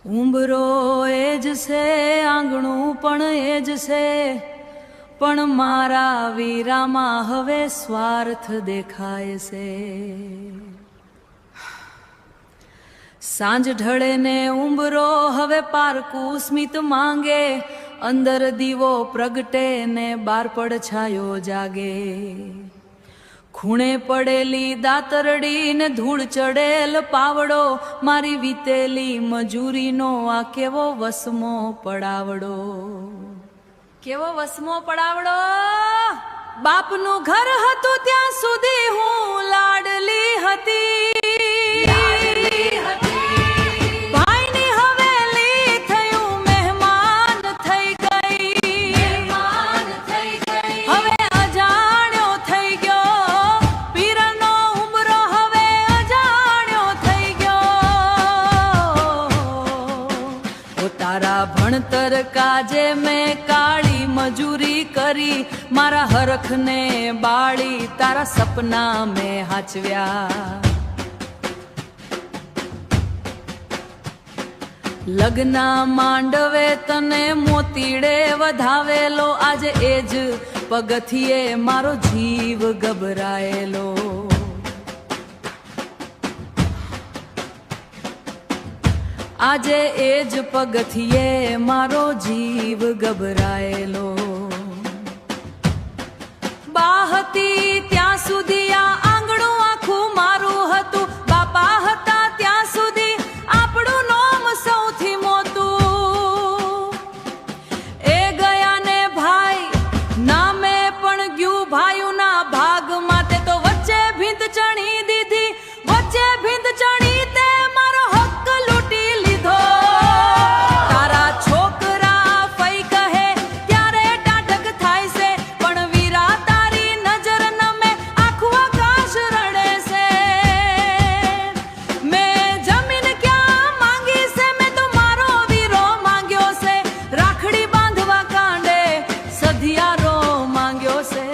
ઉંબરો એ જ છે, આંગણું પણ એ જ છે, પણ મારા વીરામાં હવે સ્વાર્થ દેખાય છે. સાંજ ઢળે ને ઉંબરો હવે પારકું સ્મિત માંગે, અંદર દીવો પ્રગટે ને બાર પડછાયો જાગે. ખૂણે પડેલી દાતરડી ને ધૂળ ચડેલ પાવડો, મારી વીતેલી મજૂરીનો આ કેવો વસમો પડાવડો. કેવો વસમો પડાવડો. બાપનું ઘર હતું ત્યાં સુધી હું લાડલી હતી. ભાઈની હવેલી થયું મહેમાન થઈ ગઈ. હવે અજાણ્યો થઈ ગયો, પીરનો ઉંબરો હવે અજાણ્યો થઈ ગયો. ઓ તારા ભણતર કાજે મેં કાળી મજૂરી કરી, મારા હરખને બાળી તારા સપના મેં હાચવ્યા. લગ્ના માંડવે તને મોતીડે વધાવેલો, આજે એ જ પગથિયે મારો જીવ ગભરાયેલો. આજે એ જ પગથિયે મારો જીવ ગભરાયેલો. બા હતી ત્યાં સુધી આ આંગણું આખું મારું હતું. બાપા હતા ત્યાં સુધી આપણું નોમ સૌથી મોટું. એ ગયા ને ભાઈ નામે પણ ગયું ભાઈઓના ભાગમાં. તે તો વચ્ચે ભીંત ચણી દીધી, વચ્ચે ભીંત ચણી તે મારો હક લૂંટી લીધો. તારા છોકરા ફઈ કહે ત્યારે ટાટક થાય છે, પણ વીરા તારી નજર નમે આખું આકાશ રડે છે. મેં જમીન ક્યાં માંગી છે, મેં તો મારો વીરો માંગ્યો છે. રાખડી બાંધવા કાંડે સધિયારો માંગ્યો છે.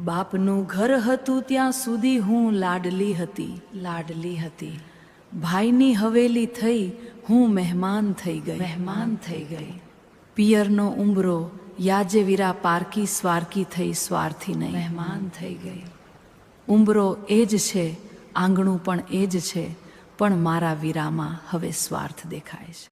બાપનું ઘર હતું ત્યાં સુધી હું લાડલી હતી, લાડલી હતી. ભાઈની હવેલી થઈ હું મહેમાન થઈ ગઈ, મહેમાન થઈ ગઈ. પિયરનો ઉંબરો યાજે વીરા પારકી સ્વાર્કી થઈ, સ્વાર્થી નહીં, મહેમાન થઈ ગઈ. ઉંબરો એ જ છે, આંગણું પણ એ જ છે, પણ મારા વીરામાં હવે સ્વાર્થ દેખાય છે.